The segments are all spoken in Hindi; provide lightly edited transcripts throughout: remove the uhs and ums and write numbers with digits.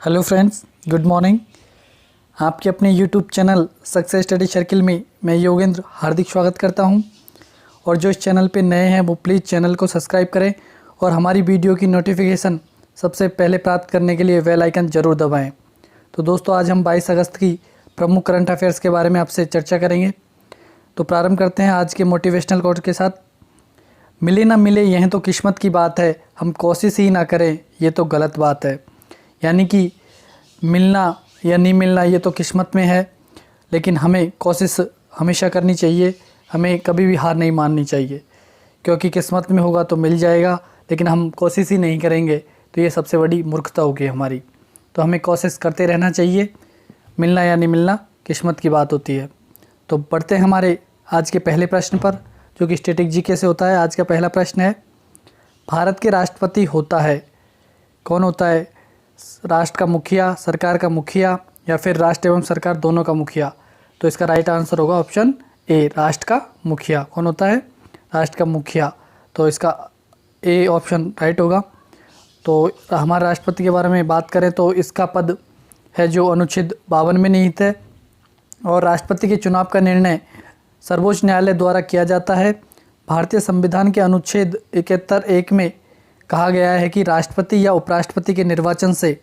Hello friends, good morning. आपके अपने YouTube channel success study circle में मैं योगेंद्र हार्दिक स्वागत करता हूं। और जो इस चैनल पे नए हैं वो प्लीज़ चैनल को सब्सक्राइब करें और हमारी वीडियो की नोटिफिकेशन सबसे पहले प्राप्त करने के लिए बेल आइकन ज़रूर दबाएं। तो दोस्तों, आज हम 22 अगस्त की प्रमुख करंट अफेयर्स के बारे में आपसे चर्चा करेंगे। तो प्रारंभ करते हैं आज के मोटिवेशनल कोट के साथ। मिले ना मिले यह तो किस्मत की बात है, हम कोशिश ही ना करें ये तो गलत बात है। यानी कि मिलना या नहीं मिलना ये तो किस्मत में है, लेकिन हमें कोशिश हमेशा करनी चाहिए। हमें कभी भी हार नहीं माननी चाहिए, क्योंकि किस्मत में होगा तो मिल जाएगा, लेकिन हम कोशिश ही नहीं करेंगे तो ये सबसे बड़ी मूर्खता होगी हमारी। तो हमें कोशिश करते रहना चाहिए। मिलना या नहीं मिलना किस्मत की बात होती है। तो बढ़ते हैं हमारे आज के पहले प्रश्न पर, जो कि स्टैटिक जीके से होता है। आज का पहला प्रश्न है, भारत के राष्ट्रपति होता है, कौन होता है? राष्ट्र का मुखिया, सरकार का मुखिया, या फिर राष्ट्र एवं सरकार दोनों का मुखिया? तो इसका राइट आंसर होगा ऑप्शन ए, राष्ट्र का मुखिया। कौन होता है? राष्ट्र का मुखिया। तो इसका ए ऑप्शन राइट होगा। तो हमारे राष्ट्रपति के बारे में बात करें तो इसका पद है जो अनुच्छेद 52 में निहित है, और राष्ट्रपति के चुनाव का निर्णय सर्वोच्च न्यायालय द्वारा किया जाता है। भारतीय संविधान के अनुच्छेद 71(1) में कहा गया है कि राष्ट्रपति या उपराष्ट्रपति के निर्वाचन से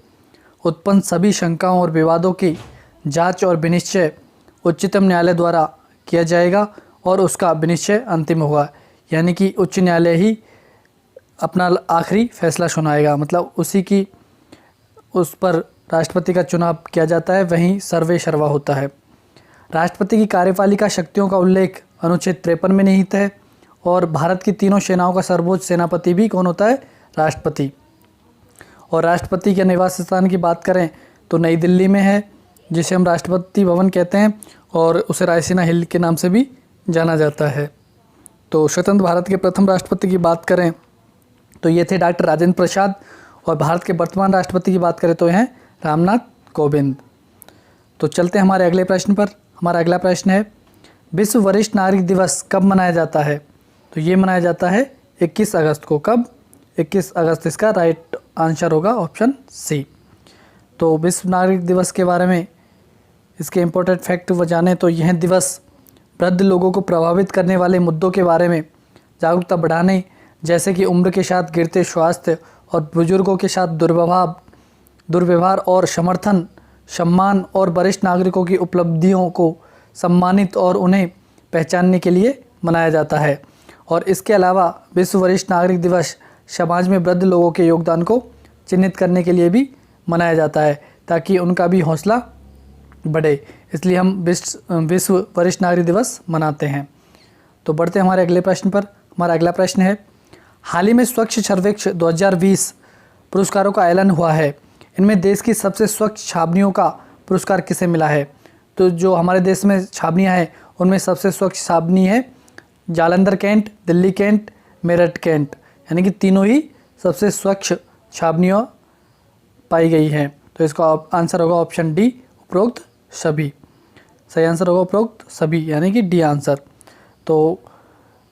उत्पन्न सभी शंकाओं और विवादों की जांच और विनिश्चय उच्चतम न्यायालय द्वारा किया जाएगा, और उसका विनिश्चय अंतिम होगा। यानी कि उच्च न्यायालय ही अपना आखिरी फैसला सुनाएगा, मतलब उस पर राष्ट्रपति का चुनाव किया जाता है, वहीं सर्वे सर्वा होता है। राष्ट्रपति की कार्यपालिका शक्तियों का उल्लेख अनुच्छेद 53 में निहित है, और भारत की तीनों सेनाओं का सर्वोच्च सेनापति भी कौन होता है? राष्ट्रपति। और राष्ट्रपति के निवास स्थान की बात करें तो नई दिल्ली में है, जिसे हम राष्ट्रपति भवन कहते हैं, और उसे रायसीना हिल के नाम से भी जाना जाता है। तो स्वतंत्र भारत के प्रथम राष्ट्रपति की बात करें तो ये थे डॉक्टर राजेंद्र प्रसाद, और भारत के वर्तमान राष्ट्रपति की बात करें तो हैं रामनाथ कोविंद। तो चलते हैं हमारे अगले प्रश्न पर। हमारा अगला प्रश्न है, विश्व वरिष्ठ नागरिक दिवस कब मनाया जाता है? तो ये मनाया जाता है 21 अगस्त को। कब? 21 अगस्त। इसका राइट आंसर होगा ऑप्शन सी। तो विश्व नागरिक दिवस के बारे में इसके इम्पोर्टेंट फैक्ट वो जाने तो यह दिवस वृद्ध लोगों को प्रभावित करने वाले मुद्दों के बारे में जागरूकता बढ़ाने, जैसे कि उम्र के साथ गिरते स्वास्थ्य और बुजुर्गों के साथ दुर्व्यवहार और समर्थन, सम्मान और वरिष्ठ नागरिकों की उपलब्धियों को सम्मानित और उन्हें पहचानने के लिए मनाया जाता है। और इसके अलावा विश्व वरिष्ठ नागरिक दिवस समाज में वृद्ध लोगों के योगदान को चिन्हित करने के लिए भी मनाया जाता है, ताकि उनका भी हौसला बढ़े। इसलिए हम विश्व वरिष्ठ नागरिक दिवस मनाते हैं। तो बढ़ते हैं हमारे अगले प्रश्न पर। हमारा अगला प्रश्न है, हाल ही में स्वच्छ सर्वेक्षण 2020 पुरस्कारों का ऐलान हुआ है। इनमें देश की सबसे स्वच्छ छावनियों का पुरस्कार किसे मिला है? तो जो हमारे देश में छावनियाँ हैं उनमें सबसे स्वच्छ छावनी है Jalandhar cantt, Delhi cantt, Meerut cantt, यानी कि तीनों ही सबसे स्वच्छ छावनियाँ पाई गई हैं। तो इसका आंसर होगा ऑप्शन डी, उपरोक्त सभी। सही आंसर होगा उपरोक्त सभी, यानी कि डी आंसर। तो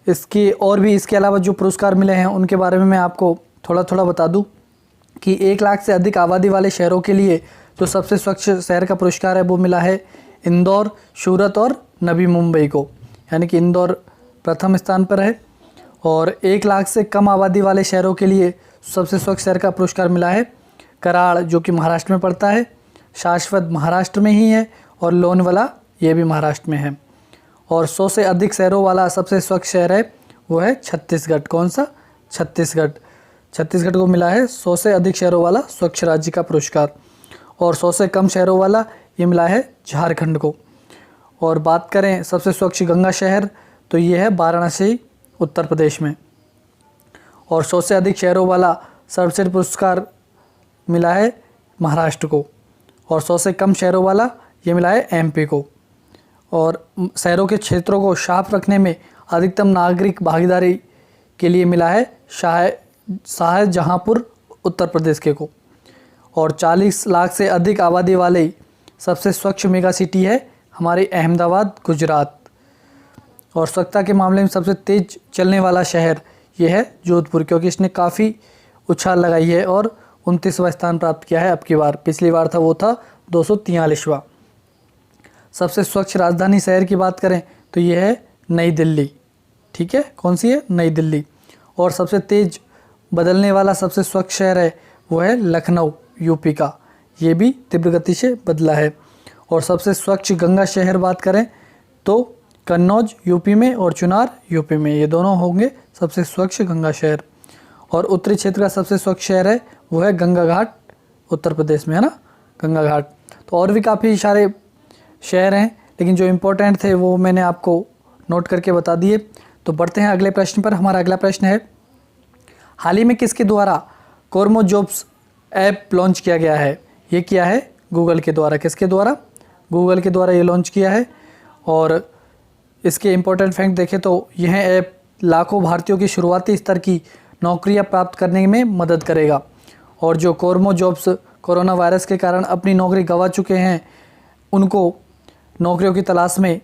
इसके अलावा जो पुरस्कार मिले हैं उनके बारे में मैं आपको थोड़ा थोड़ा बता दूं कि 1 लाख से अधिक आबादी वाले शहरों के लिए जो सबसे स्वच्छ शहर का पुरस्कार है वो मिला है इंदौर, सूरत और नवी मुंबई को, यानी कि इंदौर प्रथम स्थान पर है। और 1 लाख से कम आबादी वाले शहरों के लिए सबसे स्वच्छ शहर का पुरस्कार मिला है कराड़, जो कि महाराष्ट्र में पड़ता है, शाश्वत महाराष्ट्र में ही है, और लोनावाला ये भी महाराष्ट्र में है। और 100 से अधिक शहरों वाला सबसे स्वच्छ शहर है वो है छत्तीसगढ़। कौन सा? छत्तीसगढ़। छत्तीसगढ़ को मिला है 100 से अधिक शहरों वाला स्वच्छ राज्य का पुरस्कार। और 100 से कम शहरों वाला ये मिला है झारखंड को। और बात करें सबसे स्वच्छ गंगा शहर तो ये है वाराणसी, उत्तर प्रदेश में। और 100 से अधिक शहरों वाला सर्वश्रेष्ठ पुरस्कार मिला है महाराष्ट्र को। और 100 से कम शहरों वाला ये मिला है एमपी को। और शहरों के क्षेत्रों को साफ रखने में अधिकतम नागरिक भागीदारी के लिए मिला है शाहजहाँपुर, उत्तर प्रदेश के को। और 40 लाख से अधिक आबादी वाले सबसे स्वच्छ मेगा सिटी है हमारी अहमदाबाद, गुजरात। और स्वच्छता के मामले में सबसे तेज़ चलने वाला शहर ये है जोधपुर, क्योंकि इसने काफ़ी उछाल लगाई है और 29वां स्थान प्राप्त किया है अब की बार। पिछली बार था वो था 243वां। सबसे स्वच्छ राजधानी शहर की बात करें तो ये है नई दिल्ली। ठीक है, कौन सी है? नई दिल्ली। और सबसे तेज बदलने वाला सबसे स्वच्छ शहर है वो है लखनऊ यूपी का। ये भी तीव्र गति से बदला है। और सबसे स्वच्छ गंगा शहर बात करें तो कन्नौज यूपी में और चुनार यूपी में, ये दोनों होंगे सबसे स्वच्छ गंगा शहर। और उत्तरी क्षेत्र का सबसे स्वच्छ शहर है वो है गंगा घाट, उत्तर प्रदेश में है ना, गंगा घाट। तो और भी काफ़ी सारे शहर हैं, लेकिन जो इम्पोर्टेंट थे वो मैंने आपको नोट करके बता दिए। तो बढ़ते हैं अगले प्रश्न पर। हमारा अगला प्रश्न है, हाल ही में किसके द्वारा कोरमो जॉब्स ऐप लॉन्च किया गया है? ये किया है गूगल के द्वारा। किसके द्वारा? गूगल के द्वारा ये लॉन्च किया है। और इसके इम्पोर्टेंट फैक्ट देखें तो यह ऐप लाखों भारतीयों की शुरुआती स्तर की नौकरियां प्राप्त करने में मदद करेगा। और जो कोरमो जॉब्स कोरोना वायरस के कारण अपनी नौकरी गंवा चुके हैं, उनको नौकरियों की तलाश में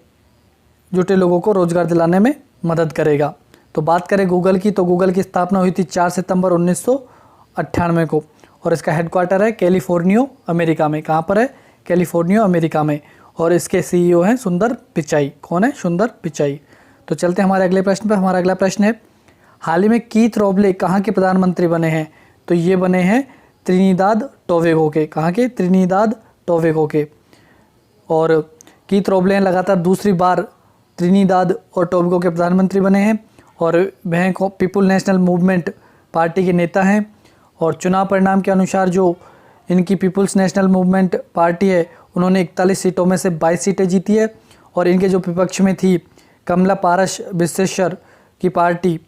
जुटे लोगों को रोजगार दिलाने में मदद करेगा। तो बात करें गूगल की, तो गूगल की स्थापना हुई थी 4 सितंबर 1998 को और इसका हेडक्वार्टर है कैलिफोर्निया अमेरिका में। कहाँ पर है? कैलिफोर्निया अमेरिका में। और इसके सीईओ हैं सुंदर पिचाई। कौन है? सुंदर पिचाई। तो चलते हैं हमारे अगले प्रश्न पर। हमारा अगला प्रश्न है, हाल ही में कीथ रोबले कहाँ के प्रधानमंत्री बने हैं? तो ये बने हैं त्रिनिदाद टोबैगो के। कहाँ के? त्रिनिदाद टोबैगो के। और कीथ रोबले लगातार दूसरी बार त्रिनिदाद और टोबैगो के प्रधानमंत्री बने हैं और वह पीपुल नेशनल मूवमेंट पार्टी के नेता हैं। और चुनाव परिणाम के अनुसार जो इनकी पीपुल्स नेशनल मूवमेंट पार्टी है, उन्होंने 41 सीटों में से 22 सीटें जीती है। और इनके जो विपक्ष में थी कमला पारस विश्वेश्वर की पार्टी,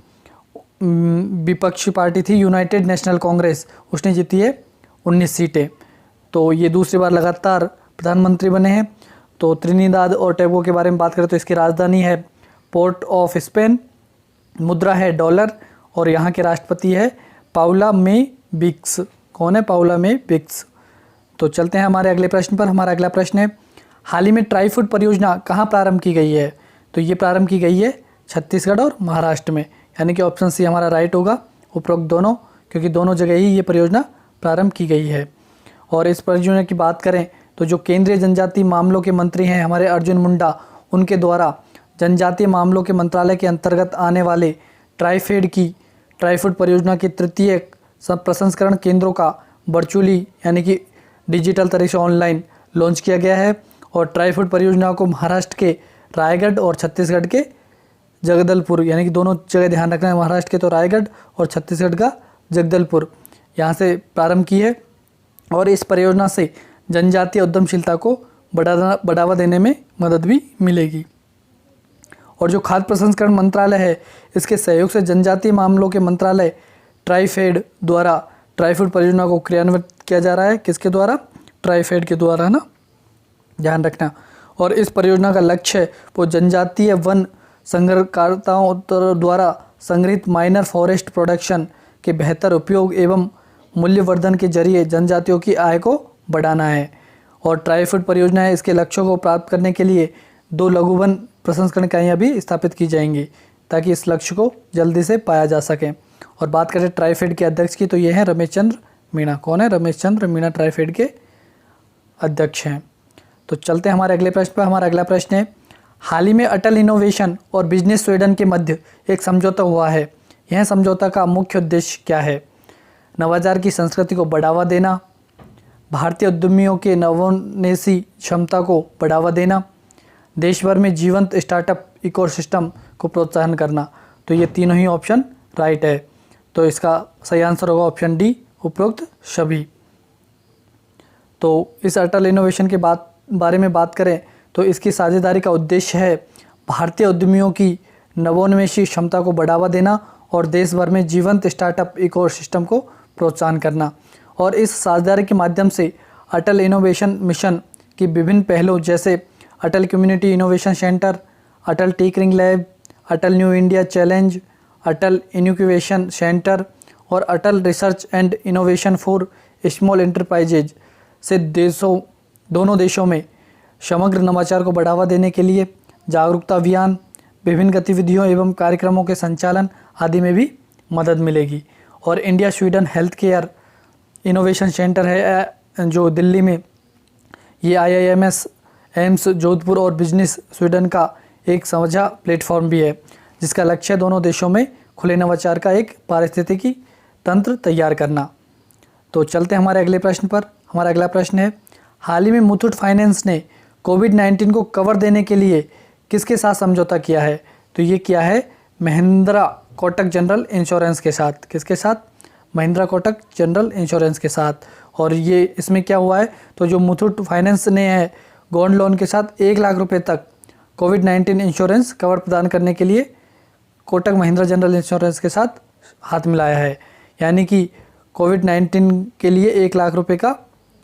विपक्षी पार्टी थी यूनाइटेड नेशनल कांग्रेस, उसने जीती है 19 सीटें। तो ये दूसरी बार लगातार प्रधानमंत्री बने हैं। तो त्रिनिदाद और टोबैगो के बारे में बात करें तो इसकी राजधानी है पोर्ट ऑफ स्पेन, मुद्रा है डॉलर और यहाँ के राष्ट्रपति है पाउला मे बिक्स। कौन है? पाउला मे बिक्स। तो चलते हैं हमारे अगले प्रश्न पर। हमारा अगला प्रश्न है, हाल ही में ट्राईफूड परियोजना कहाँ प्रारंभ की गई है? तो ये प्रारंभ की गई है छत्तीसगढ़ और महाराष्ट्र में, यानी कि ऑप्शन सी हमारा राइट होगा, उपरोक्त दोनों, क्योंकि दोनों जगह ही ये परियोजना प्रारंभ की गई है। और इस परियोजना की बात करें तो जो केंद्रीय जनजातीय मामलों के मंत्री हैं हमारे अर्जुन मुंडा, उनके द्वारा जनजातीय मामलों के मंत्रालय के अंतर्गत आने वाले ट्राईफूड परियोजना के तृतीय प्रसंस्करण केंद्रों का वर्चुअली यानी कि डिजिटल तरीके से ऑनलाइन लॉन्च किया गया है। और ट्राईफूड परियोजना को महाराष्ट्र के रायगढ़ और छत्तीसगढ़ के जगदलपुर, यानी कि दोनों जगह ध्यान रखना है, महाराष्ट्र के तो रायगढ़ और छत्तीसगढ़ का जगदलपुर, यहाँ से प्रारंभ की है। और इस परियोजना से जनजातीय उद्यमशीलता को बढ़ावा देने में मदद भी मिलेगी। और जो खाद्य प्रसंस्करण मंत्रालय है, इसके सहयोग से जनजातीय मामलों के मंत्रालय ट्राईफेड द्वारा ट्राईफूड परियोजना को क्रियान्वित किया जा रहा है। किसके द्वारा? ट्राईफेड के द्वारा, है ना, ध्यान रखना। और इस परियोजना का लक्ष्य है वो जनजातीय वन संग्रहकर्ताओं द्वारा संग्रहित माइनर फॉरेस्ट प्रोडक्शन के बेहतर उपयोग एवं मूल्यवर्धन के जरिए जनजातियों की आय को बढ़ाना है। और ट्राईफूड परियोजना है, इसके लक्ष्यों को प्राप्त करने के लिए 2 लघु वन प्रसंस्करण इकाइयाँ भी स्थापित की जाएंगी ताकि इस लक्ष्य को जल्दी से पाया जा सके। और बात करें ट्राईफेड के अध्यक्ष की तो ये हैं रमेश चंद्र मीणा। कौन है? रमेश चंद्र मीणा ट्राईफेड के अध्यक्ष हैं। तो चलते हैं हमारे अगले प्रश्न पर। हमारा अगला प्रश्न है, हाल ही में अटल इनोवेशन और बिजनेस स्वीडन के मध्य एक समझौता हुआ है। यह समझौता का मुख्य उद्देश्य क्या है? नवाचार की संस्कृति को बढ़ावा देना, भारतीय उद्यमियों के नवोन्मेषी क्षमता को बढ़ावा देना, देश भर में जीवंत स्टार्टअप इकोसिस्टम को प्रोत्साहन करना। तो ये तीनों ही ऑप्शन राइट है। तो इसका सही आंसर होगा ऑप्शन डी, उपरोक्त सभी। तो इस अटल इनोवेशन के बारे में बात करें तो इसकी साझेदारी का उद्देश्य है भारतीय उद्यमियों की नवोन्मेषी क्षमता को बढ़ावा देना और देश भर में जीवंत स्टार्टअप इकोसिस्टम को प्रोत्साहन करना। और इस साझेदारी के माध्यम से अटल इनोवेशन मिशन की विभिन्न पहलों जैसे Atal community innovation centre, Atal tinkering lab, Atal new India challenge, Atal incubation centre और Atal research and innovation for small enterprises से दोनों देशों में समग्र नवाचार को बढ़ावा देने के लिए जागरूकता अभियान, विभिन्न गतिविधियों एवं कार्यक्रमों के संचालन आदि में भी मदद मिलेगी। और India Sweden health care innovation centre है जो दिल्ली में, ये IIMS, एम्स जोधपुर और बिजनेस स्वीडन का एक साझा प्लेटफॉर्म भी है, जिसका लक्ष्य है दोनों देशों में खुले नवाचार का एक पारिस्थितिकी तंत्र तैयार करना। तो चलते हैं हमारे अगले प्रश्न पर। हमारा अगला प्रश्न है, हाल ही में मुथूट फाइनेंस ने कोविड-19 को कवर देने के लिए किसके साथ समझौता किया है? तो ये किया है महिंद्रा कोटक जनरल इंश्योरेंस के साथ। किसके साथ? महिंद्रा कोटक जनरल इंश्योरेंस के साथ। और ये इसमें क्या हुआ है, तो जो मुथूट फाइनेंस ने है गोल्ड लोन के साथ 1 लाख रुपए तक कोविड-19 इंश्योरेंस कवर प्रदान करने के लिए कोटक महिंद्रा जनरल इंश्योरेंस के साथ हाथ मिलाया है। यानी कि कोविड-19 के लिए 1 लाख रुपए का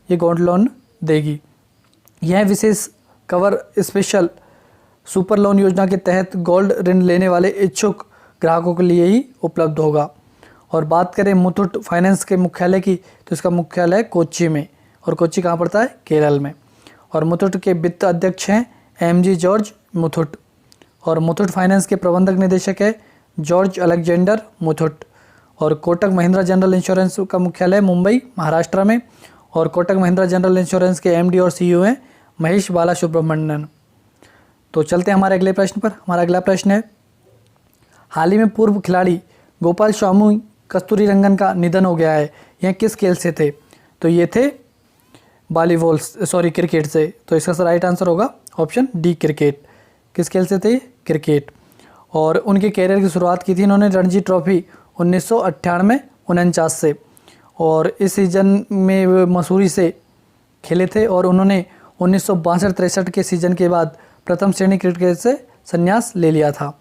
ये गोल्ड लोन देगी। यह विशेष कवर स्पेशल सुपर लोन योजना के तहत गोल्ड ऋण लेने वाले इच्छुक ग्राहकों के लिए ही उपलब्ध होगा। और बात करें मुथूट फाइनेंस के मुख्यालय की, तो इसका मुख्यालय कोच्चि में, और कोच्चि कहाँ पड़ता है? केरल में। और मुथूट के वित्त अध्यक्ष हैं MG जॉर्ज मुथूट, और मुथूट फाइनेंस के प्रबंधक निदेशक है जॉर्ज अलेक्जेंडर मुथूट। और कोटक महिंद्रा जनरल इंश्योरेंस का मुख्यालय मुंबई, महाराष्ट्र में, और कोटक महिंद्रा जनरल इंश्योरेंस के MD और CEO हैं महेश बालासुब्रमण्यन। तो चलते हैं हमारे अगले प्रश्न पर। हमारा अगला प्रश्न है, हाल ही में पूर्व खिलाड़ी गोपाल स्वामी कस्तूरीरंगन का निधन हो गया है। यह किस खेल से थे? तो ये थे क्रिकेट से। तो इसका राइट आंसर होगा ऑप्शन डी, क्रिकेट। किस खेल से थे? क्रिकेट। और उनके कैरियर की शुरुआत की थी इन्होंने रणजी ट्रॉफी 1998-49 से, और इस सीज़न में वे मसूरी से खेले थे। और उन्होंने 1962-63 के सीज़न के बाद प्रथम श्रेणी क्रिकेट से संन्यास ले लिया था।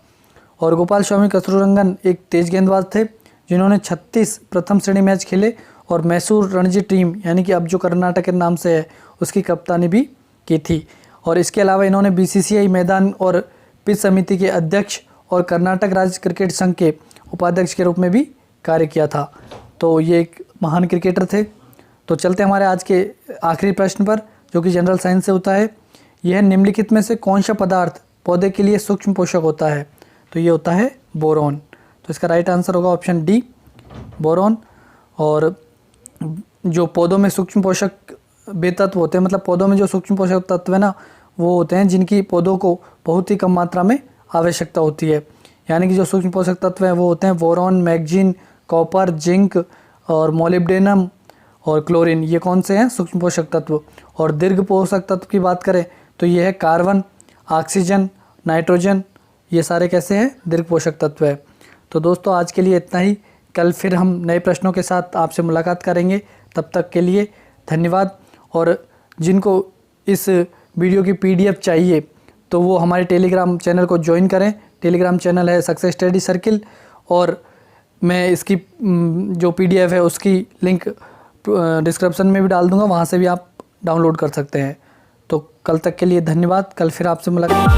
और गोपाल स्वामी कस्तूरीरंगन एक तेज गेंदबाज थे जिन्होंने 36 प्रथम श्रेणी मैच खेले और मैसूर रणजी टीम, यानी कि अब जो कर्नाटक के नाम से है, उसकी कप्तानी भी की थी। और इसके अलावा इन्होंने BCCI मैदान और पिच समिति के अध्यक्ष और कर्नाटक राज्य क्रिकेट संघ के उपाध्यक्ष के रूप में भी कार्य किया था। तो ये एक महान क्रिकेटर थे। तो चलते हमारे आज के आखिरी प्रश्न पर, जो कि जनरल साइंस से होता है। यह निम्नलिखित में से कौन सा पदार्थ पौधे के लिए सूक्ष्म पोषक होता है? तो ये होता है बोरॉन। तो इसका राइट आंसर होगा ऑप्शन डी, बोरॉन। और जो पौधों में सूक्ष्म पोषक बेतत्व होते हैं, मतलब पौधों में जो सूक्ष्म पोषक तत्व है ना, वो होते हैं जिनकी पौधों को बहुत ही कम मात्रा में आवश्यकता होती है। यानी कि जो सूक्ष्म पोषक तत्व हैं वो होते हैं बोरॉन, मैग्नीज, कॉपर, जिंक और मोलिब्डेनम और क्लोरीन। ये कौन से हैं? सूक्ष्म पोषक तत्व। और दीर्घ पोषक तत्व की बात करें तो ये है कार्बन, ऑक्सीजन, नाइट्रोजन। ये सारे कैसे हैं? दीर्घ पोषक तत्व है। तो दोस्तों आज के लिए इतना ही। कल फिर हम नए प्रश्नों के साथ आपसे मुलाकात करेंगे। तब तक के लिए धन्यवाद। और जिनको इस वीडियो की PDF चाहिए तो वो हमारे टेलीग्राम चैनल को ज्वाइन करें। टेलीग्राम चैनल है सक्सेस स्टडी सर्किल, और मैं इसकी जो PDF है उसकी लिंक डिस्क्रिप्शन में भी डाल दूंगा, वहाँ से भी आप डाउनलोड कर सकते हैं। तो कल तक के लिए धन्यवाद। कल फिर आपसे मुलाकात।